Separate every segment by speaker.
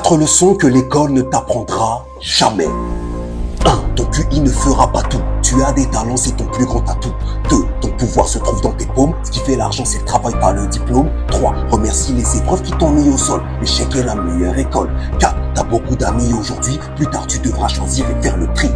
Speaker 1: 4 leçons que l'école ne t'apprendra jamais. 1. Ton QI ne fera pas tout. Tu as des talents, c'est ton plus grand atout. 2. Ton pouvoir se trouve dans tes paumes. Ce qui fait l'argent, c'est le travail, pas le diplôme. 3. Remercie les épreuves qui t'ont mis au sol. L'échec est la meilleure école. 4. T'as beaucoup d'amis aujourd'hui. Plus tard, tu devras choisir et faire le tri.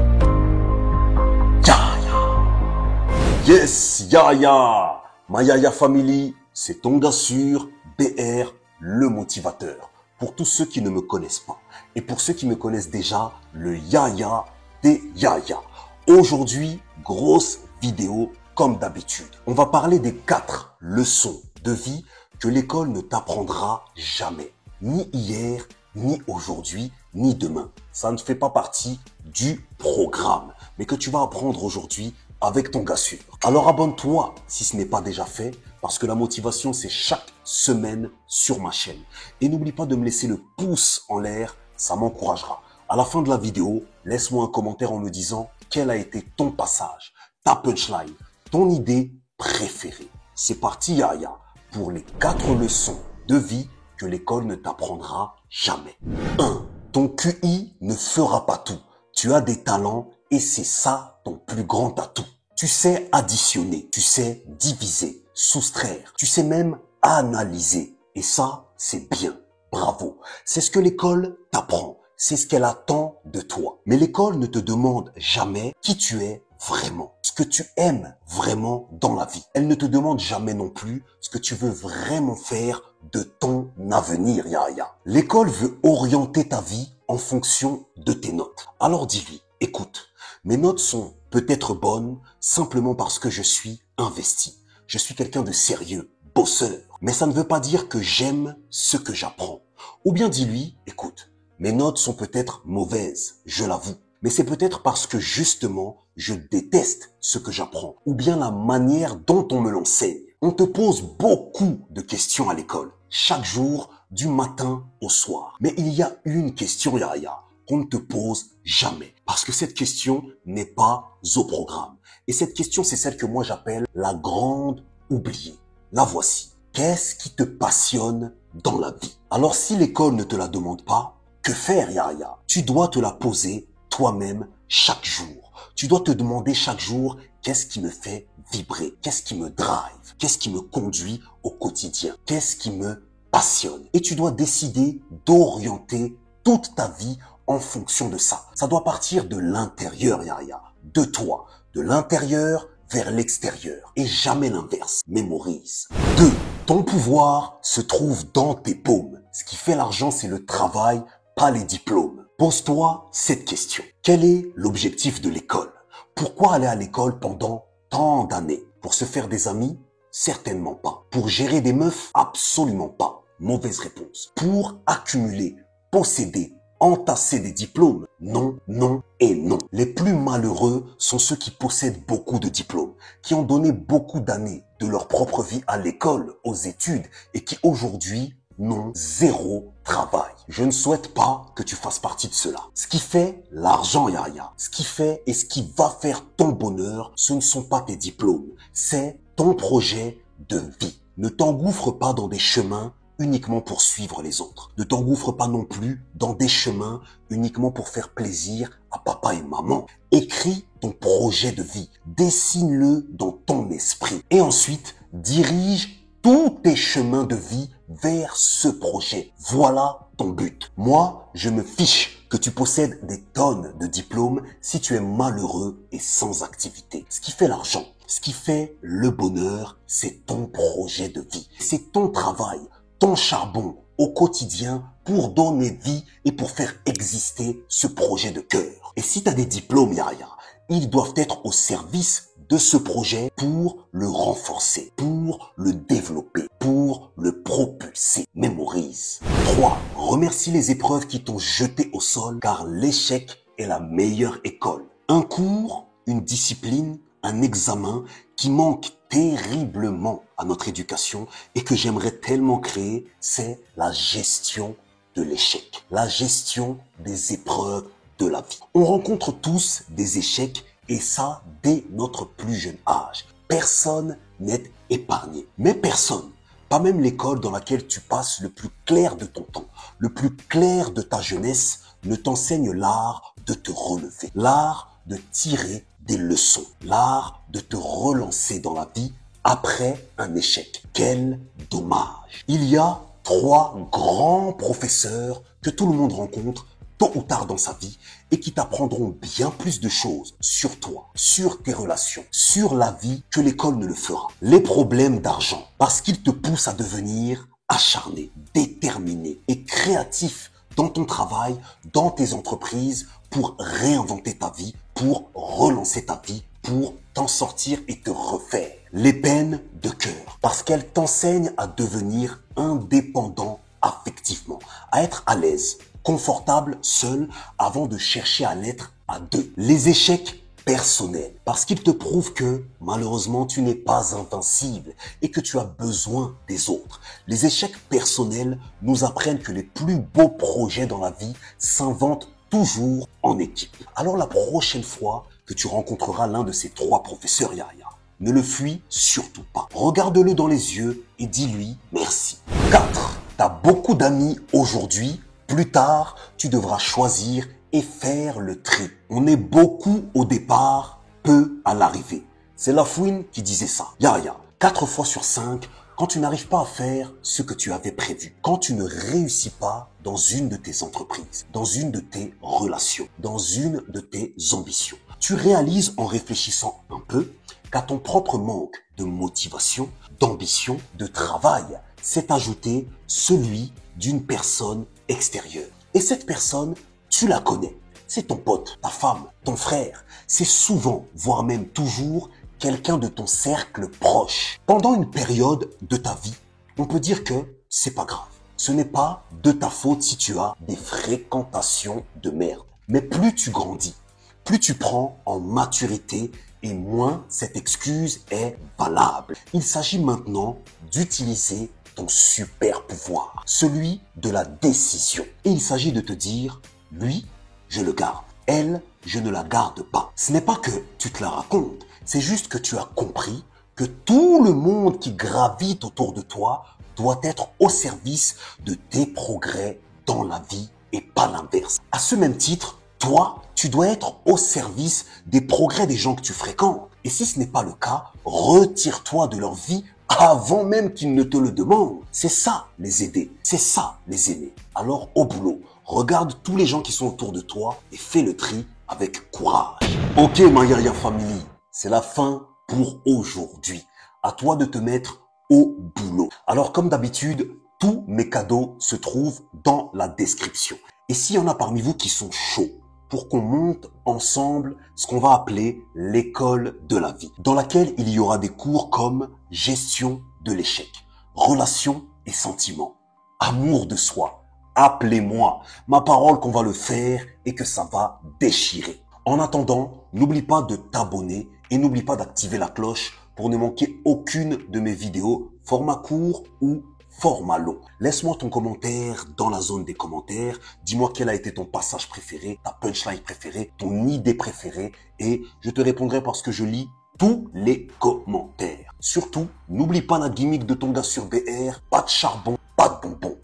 Speaker 1: Yes, Yaya. Ma Yaya Family, c'est ton gars sûr, BR, le motivateur. Pour tous ceux qui ne me connaissent pas. Et pour ceux qui me connaissent déjà, le Yaya des Yaya. Aujourd'hui, grosse vidéo comme d'habitude. On va parler des 4 leçons de vie que l'école ne t'apprendra jamais. Ni hier, ni aujourd'hui, ni demain. Ça ne fait pas partie du programme. Mais que tu vas apprendre aujourd'hui avec ton gars sûr. Alors abonne-toi si ce n'est pas déjà fait, parce que la motivation, c'est chaque semaine sur ma chaîne. Et n'oublie pas de me laisser le pouce en l'air, ça m'encouragera. À la fin de la vidéo, laisse-moi un commentaire en me disant quel a été ton passage, ta punchline, ton idée préférée. C'est parti Yaya pour les 4 leçons de vie que l'école ne t'apprendra jamais. 1. Ton QI ne fera pas tout. Tu as des talents et c'est ça ton plus grand atout. Tu sais additionner, tu sais diviser, soustraire, tu sais même analyser. Et ça, c'est bien. Bravo. C'est ce que l'école t'apprend. C'est ce qu'elle attend de toi. Mais l'école ne te demande jamais qui tu es vraiment, ce que tu aimes vraiment dans la vie. Elle ne te demande jamais non plus ce que tu veux vraiment faire de ton avenir, Yaya. L'école veut orienter ta vie en fonction de tes notes. Alors dis-lui, écoute, mes notes sont peut-être bonnes simplement parce que je suis investi. Je suis quelqu'un de sérieux, bosseur. Mais ça ne veut pas dire que j'aime ce que j'apprends. Ou bien dis-lui, écoute, mes notes sont peut-être mauvaises, je l'avoue. Mais c'est peut-être parce que justement, je déteste ce que j'apprends. Ou bien la manière dont on me l'enseigne. On te pose beaucoup de questions à l'école. Chaque jour, du matin au soir. Mais il y a une question, Yaya, qu'on ne te pose jamais. Parce que cette question n'est pas au programme. Et cette question, c'est celle que moi j'appelle la grande oubliée. La voici. Qu'est-ce qui te passionne dans la vie? Alors si l'école ne te la demande pas, que faire, Yaya? Tu dois te la poser toi-même chaque jour. Tu dois te demander chaque jour qu'est-ce qui me fait vibrer, qu'est-ce qui me drive, qu'est-ce qui me conduit au quotidien, qu'est-ce qui me passionne. Et tu dois décider d'orienter toute ta vie en fonction de ça. Ça doit partir de l'intérieur, Yaya, de toi, de l'intérieur vers l'extérieur et jamais l'inverse. Mémorise. 2. Ton pouvoir se trouve dans tes paumes. Ce qui fait l'argent, c'est le travail, pas les diplômes. Pose-toi cette question. Quel est l'objectif de l'école? Pourquoi aller à l'école pendant tant d'années? Pour se faire des amis? Certainement pas. Pour gérer des meufs? Absolument pas. Mauvaise réponse. Pour accumuler, posséder, entasser des diplômes? Non, non et non. Les plus malheureux sont ceux qui possèdent beaucoup de diplômes, qui ont donné beaucoup d'années de leur propre vie à l'école, aux études et qui aujourd'hui n'ont zéro travail. Je ne souhaite pas que tu fasses partie de cela. Ce qui fait l'argent, Yaya, ce qui fait et ce qui va faire ton bonheur, ce ne sont pas tes diplômes, c'est ton projet de vie. Ne t'engouffre pas dans des chemins uniquement pour suivre les autres. Ne t'engouffre pas non plus dans des chemins uniquement pour faire plaisir à papa et maman. Écris ton projet de vie, dessine-le dans ton esprit et ensuite dirige tous tes chemins de vie vers ce projet. Voilà ton but. Moi, je me fiche que tu possèdes des tonnes de diplômes si tu es malheureux et sans activité. Ce qui fait l'argent, ce qui fait le bonheur, c'est ton projet de vie. C'est ton travail, ton charbon au quotidien pour donner vie et pour faire exister ce projet de cœur. Et si tu as des diplômes, Yaya, ils doivent être au service de ce projet pour le renforcer, pour le développer, pour le propulser. Mémorise. 3. Remercie les épreuves qui t'ont jeté au sol car l'échec est la meilleure école. Un cours, une discipline, un examen qui manque terriblement à notre éducation et que j'aimerais tellement créer, c'est la gestion de l'échec, la gestion des épreuves de la vie. On rencontre tous des échecs et ça dès notre plus jeune âge. Personne n'est épargné. Mais personne Pas même l'école dans laquelle tu passes le plus clair de ton temps, le plus clair de ta jeunesse, ne t'enseigne l'art de te relever, l'art de tirer des leçons, l'art de te relancer dans la vie après un échec. Quel dommage! Il y a 3 grands professeurs que tout le monde rencontre tôt ou tard dans sa vie et qui t'apprendront bien plus de choses sur toi, sur tes relations, sur la vie que l'école ne le fera. Les problèmes d'argent, parce qu'ils te poussent à devenir acharné, déterminé et créatif dans ton travail, dans tes entreprises, pour réinventer ta vie, pour relancer ta vie, pour t'en sortir et te refaire. Les peines de cœur, parce qu'elles t'enseignent à devenir indépendant affectivement, à être à l'aise, confortable seul avant de chercher à l'être à 2. Les échecs personnels, parce qu'ils te prouvent que malheureusement tu n'es pas invincible et que tu as besoin des autres. Les échecs personnels nous apprennent que les plus beaux projets dans la vie s'inventent toujours en équipe. Alors la prochaine fois que tu rencontreras l'un de ces 3 professeurs Yaya, ne le fuis surtout pas. Regarde-le dans les yeux et dis-lui merci. 4. T'as beaucoup d'amis aujourd'hui. Plus tard, tu devras choisir et faire le tri. On est beaucoup au départ, peu à l'arrivée. C'est Lafouine qui disait ça. Yaya, 4 fois sur 5, quand tu n'arrives pas à faire ce que tu avais prévu, quand tu ne réussis pas dans une de tes entreprises, dans une de tes relations, dans une de tes ambitions, tu réalises en réfléchissant un peu qu'à ton propre manque de motivation, d'ambition, de travail, s'est ajouté celui d'une personne extérieure. Et cette personne, tu la connais. C'est ton pote, ta femme, ton frère. C'est souvent, voire même toujours, quelqu'un de ton cercle proche. Pendant une période de ta vie, on peut dire que c'est pas grave. Ce n'est pas de ta faute si tu as des fréquentations de merde. Mais plus tu grandis, plus tu prends en maturité et moins cette excuse est valable. Il s'agit maintenant d'utiliser ton super pouvoir, celui de la décision. Et il s'agit de te dire, lui, je le garde. Elle, je ne la garde pas. Ce n'est pas que tu te la racontes, c'est juste que tu as compris que tout le monde qui gravite autour de toi doit être au service de tes progrès dans la vie et pas l'inverse. À ce même titre, toi, tu dois être au service des progrès des gens que tu fréquentes. Et si ce n'est pas le cas, retire-toi de leur vie avant même qu'ils ne te le demandent. C'est ça, les aider. C'est ça, les aimer. Alors, au boulot, regarde tous les gens qui sont autour de toi et fais le tri avec courage. Ok, ma Yaya Family, c'est la fin pour aujourd'hui. À toi de te mettre au boulot. Alors, comme d'habitude, tous mes cadeaux se trouvent dans la description. Et s'il y en a parmi vous qui sont chauds pour qu'on monte ensemble ce qu'on va appeler l'école de la vie, dans laquelle il y aura des cours comme gestion de l'échec, relations et sentiments, amour de soi. Appelez-moi, ma parole qu'on va le faire et que ça va déchirer. En attendant, n'oublie pas de t'abonner et n'oublie pas d'activer la cloche pour ne manquer aucune de mes vidéos, format court ou format long. Laisse-moi ton commentaire dans la zone des commentaires. Dis-moi quel a été ton passage préféré, ta punchline préférée, ton idée préférée et je te répondrai parce que je lis tous les commentaires. Surtout, n'oublie pas la gimmick de ton gars sur BR, pas de charbon, pas de bonbons.